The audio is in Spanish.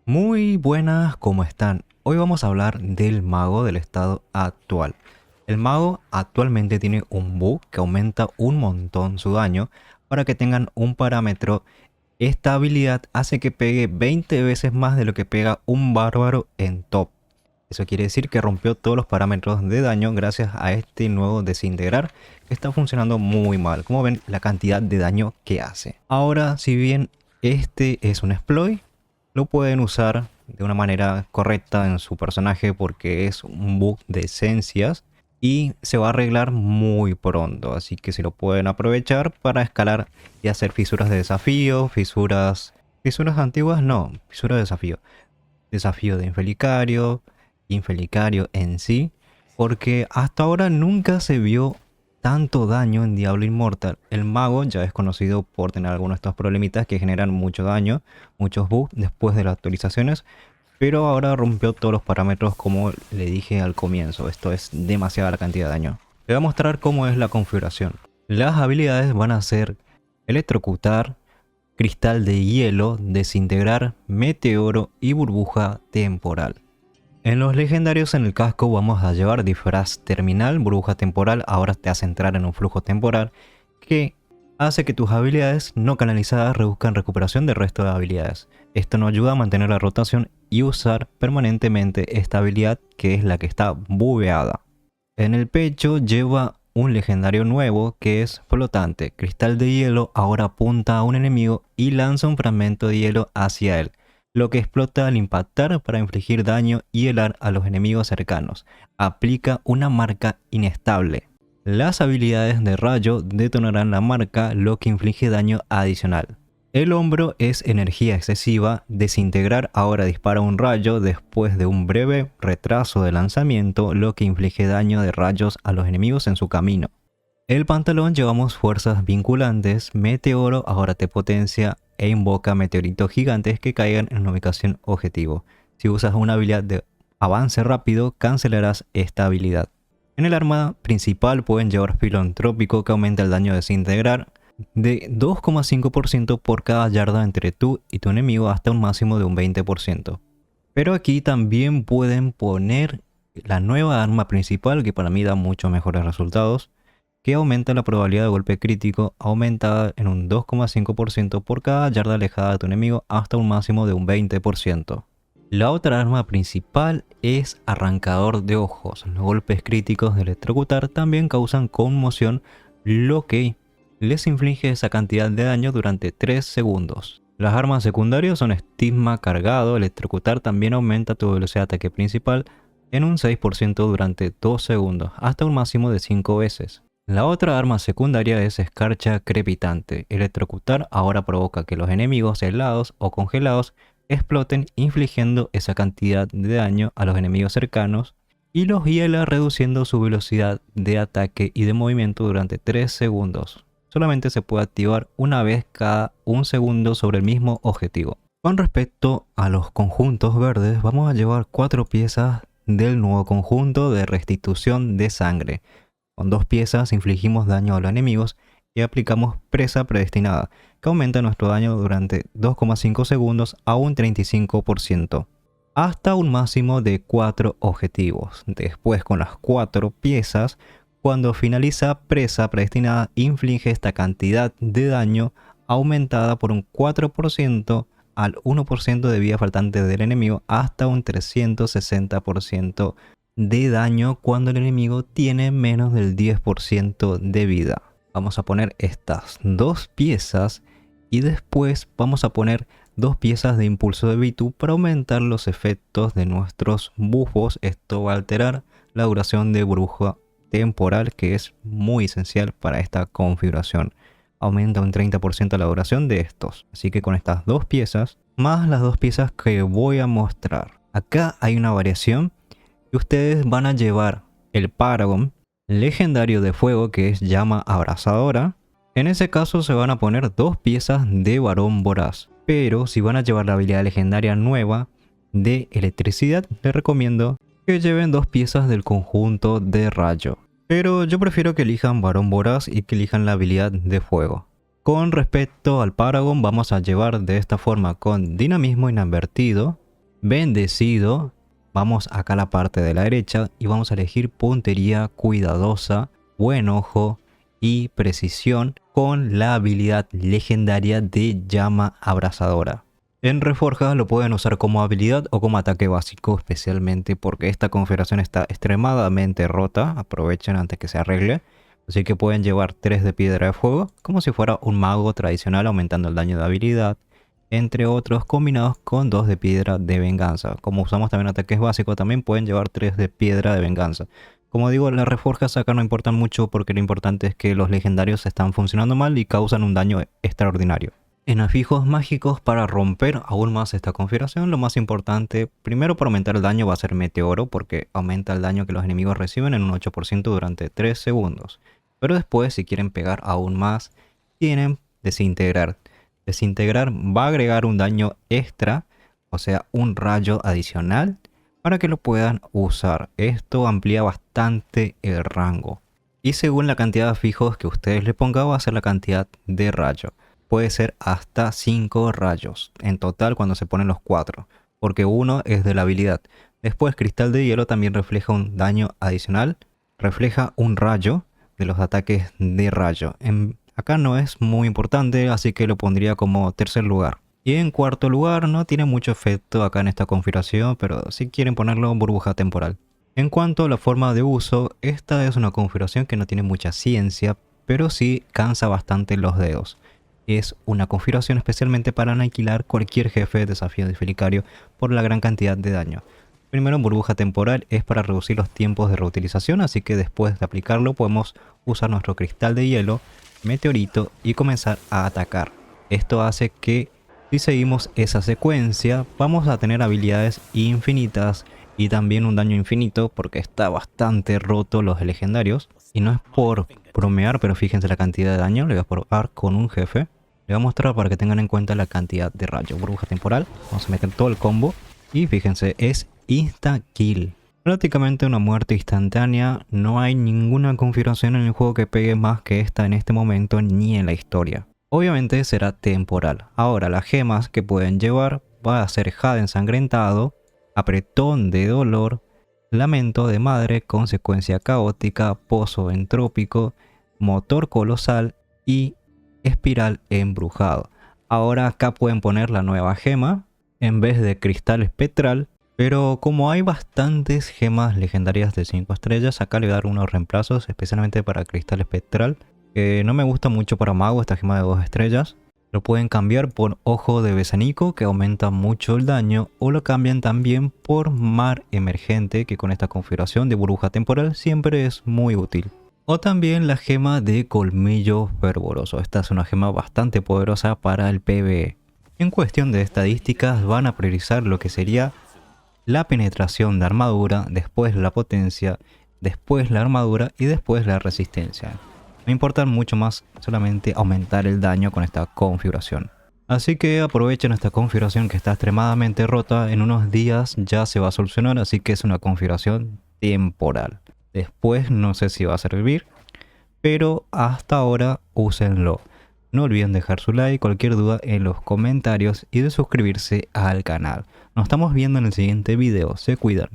Muy buenas, ¿cómo están? Hoy vamos a hablar del mago del estado actual. El mago actualmente tiene un bug que aumenta un montón su daño. Para que tengan un parámetro, esta habilidad hace que pegue 20 veces más de lo que pega un bárbaro en top. Eso quiere decir que rompió todos los parámetros de daño gracias a este nuevo desintegrar que está funcionando muy mal. Como ven, la cantidad de daño que hace. Ahora, si bien este es un exploit, lo pueden usar de una manera correcta en su personaje porque es un bug de esencias y se va a arreglar muy pronto, así que se lo pueden aprovechar para escalar y hacer fisuras de desafío, fisuras antiguas, no, fisuras de desafío de infelicario en sí, porque hasta ahora nunca se vio tanto daño en Diablo Inmortal. El mago ya es conocido por tener algunos de estos problemitas que generan mucho daño, muchos bugs después de las actualizaciones, pero ahora rompió todos los parámetros como le dije al comienzo. Esto es demasiada la cantidad de daño. Le voy a mostrar cómo es la configuración. Las habilidades van a ser electrocutar, cristal de hielo, desintegrar, meteoro y burbuja temporal. En los legendarios en el casco vamos a llevar disfraz terminal, burbuja temporal, ahora te hace entrar en un flujo temporal que hace que tus habilidades no canalizadas reduzcan recuperación del resto de habilidades. Esto nos ayuda a mantener la rotación y usar permanentemente esta habilidad que es la que está bugueada. En el pecho lleva un legendario nuevo que es flotante, cristal de hielo, ahora apunta a un enemigo y lanza un fragmento de hielo hacia él, lo que explota al impactar para infligir daño y helar a los enemigos cercanos. Aplica una marca inestable. Las habilidades de rayo detonarán la marca, lo que inflige daño adicional. El hombro es energía excesiva, desintegrar ahora dispara un rayo después de un breve retraso de lanzamiento, lo que inflige daño de rayos a los enemigos en su camino. El pantalón llevamos fuerzas vinculantes, meteoro ahora te potencia e invoca meteoritos gigantes que caigan en una ubicación objetivo. Si usas una habilidad de avance rápido, cancelarás esta habilidad. En el arma principal pueden llevar filantrópico que aumenta el daño de desintegrar de 2,5% por cada yarda entre tú y tu enemigo hasta un máximo de un 20%. Pero aquí también pueden poner la nueva arma principal que para mí da muchos mejores resultados, que aumenta la probabilidad de golpe crítico aumentada en un 2,5% por cada yarda alejada de tu enemigo hasta un máximo de un 20%. La otra arma principal es arrancador de ojos. Los golpes críticos de electrocutar también causan conmoción, lo que les inflige esa cantidad de daño durante 3 segundos. Las armas secundarias son estigma cargado, electrocutar también aumenta tu velocidad de ataque principal en un 6% durante 2 segundos, hasta un máximo de 5 veces. La otra arma secundaria es escarcha crepitante. Electrocutar ahora provoca que los enemigos helados o congelados exploten, infligiendo esa cantidad de daño a los enemigos cercanos y los hiela reduciendo su velocidad de ataque y de movimiento durante 3 segundos. Solamente se puede activar una vez cada 1 segundo sobre el mismo objetivo. Con respecto a los conjuntos verdes, vamos a llevar 4 piezas del nuevo conjunto de restitución de sangre. Con 2 piezas infligimos daño a los enemigos y aplicamos presa predestinada, que aumenta nuestro daño durante 2,5 segundos a un 35%, hasta un máximo de 4 objetivos. Después, con las 4 piezas, cuando finaliza presa predestinada, inflige esta cantidad de daño aumentada por un 4% al 1% de vida faltante del enemigo hasta un 360% de daño cuando el enemigo tiene menos del 10% de vida. Vamos a poner estas 2 piezas y después vamos a poner 2 piezas de impulso de Vitu para aumentar los efectos de nuestros buffos. Esto va a alterar la duración de burbuja temporal, que es muy esencial para esta configuración. Aumenta un 30% la duración de estos. Así que con estas 2 piezas, más las 2 piezas que voy a mostrar. Acá hay una variación. Y ustedes van a llevar el Paragon legendario de fuego, que es llama abrasadora. En ese caso se van a poner 2 piezas de varón voraz. Pero si van a llevar la habilidad legendaria nueva de electricidad, les recomiendo que lleven 2 piezas del conjunto de rayo. Pero yo prefiero que elijan varón voraz y que elijan la habilidad de fuego. Con respecto al Paragon, vamos a llevar de esta forma con dinamismo inadvertido, Bendecido. Vamos acá a la parte de la derecha y vamos a elegir puntería cuidadosa, buen ojo y precisión con la habilidad legendaria de llama abrasadora. En Reforja lo pueden usar como habilidad o como ataque básico, especialmente porque esta configuración está extremadamente rota. Aprovechen antes que se arregle. Así que pueden llevar 3 de piedra de fuego, como si fuera un mago tradicional, aumentando el daño de habilidad, entre otros, combinados con 2 de piedra de venganza. Como usamos también ataques básicos, también pueden llevar 3 de piedra de venganza. Como digo, las reforjas acá no importan mucho porque lo importante es que los legendarios están funcionando mal y causan un daño extraordinario. En afijos mágicos, para romper aún más esta configuración, lo más importante, primero para aumentar el daño va a ser Meteoro, porque aumenta el daño que los enemigos reciben en un 8% durante 3 segundos. Pero después, si quieren pegar aún más, tienen Desintegrar. Desintegrar va a agregar un daño extra, o sea, un rayo adicional, para que lo puedan usar. Esto amplía bastante el rango. Y según la cantidad de afijos que ustedes le pongan, va a ser la cantidad de rayo. Puede ser hasta 5 rayos en total cuando se ponen los 4, porque uno es de la habilidad. Después, Cristal de Hielo también refleja un daño adicional, refleja un rayo de los ataques de rayo. Acá no es muy importante, así que lo pondría como tercer lugar. Y en cuarto lugar, no tiene mucho efecto acá en esta configuración, pero si quieren ponerlo, burbuja temporal. En cuanto a la forma de uso, esta es una configuración que no tiene mucha ciencia, pero sí cansa bastante los dedos. Es una configuración especialmente para aniquilar cualquier jefe de desafío de Felicario por la gran cantidad de daño. Primero, burbuja temporal es para reducir los tiempos de reutilización, así que después de aplicarlo podemos usar nuestro cristal de hielo, meteorito y comenzar a atacar. Esto hace que si seguimos esa secuencia vamos a tener habilidades infinitas y también un daño infinito porque está bastante roto los legendarios. Y no es por bromear, pero fíjense la cantidad de daño. Le voy a probar con un jefe. Le voy a mostrar para que tengan en cuenta la cantidad de rayos. Burbuja temporal. Vamos a meter todo el combo. Y fíjense, es insta kill. Prácticamente una muerte instantánea. No hay ninguna configuración en el juego que pegue más que esta en este momento ni en la historia. Obviamente será temporal. Ahora las gemas que pueden llevar va a ser Jade ensangrentado, Apretón de dolor, Lamento de madre, Consecuencia caótica, Pozo entrópico, Motor colosal y Espiral embrujado. Ahora acá pueden poner la nueva gema en vez de Cristal espectral. Pero como hay bastantes gemas legendarias de 5 estrellas, acá le voy a dar unos reemplazos, especialmente para Cristal espectral. Que no me gusta mucho para mago esta gema de 2 estrellas. Lo pueden cambiar por Ojo de Besanico, que aumenta mucho el daño, o lo cambian también por Mar Emergente, que con esta configuración de burbuja temporal siempre es muy útil. O también la gema de Colmillo Fervoroso. Esta es una gema bastante poderosa para el PvE. En cuestión de estadísticas van a priorizar lo que sería la penetración de armadura, después la potencia, después la armadura y después la resistencia. No importa mucho más, solamente aumentar el daño con esta configuración. Así que aprovechen esta configuración que está extremadamente rota. En unos días ya se va a solucionar, así que es una configuración temporal. Después no sé si va a servir, pero hasta ahora úsenlo. No olviden dejar su like, cualquier duda en los comentarios y de suscribirse al canal. Nos estamos viendo en el siguiente video. Se cuidan.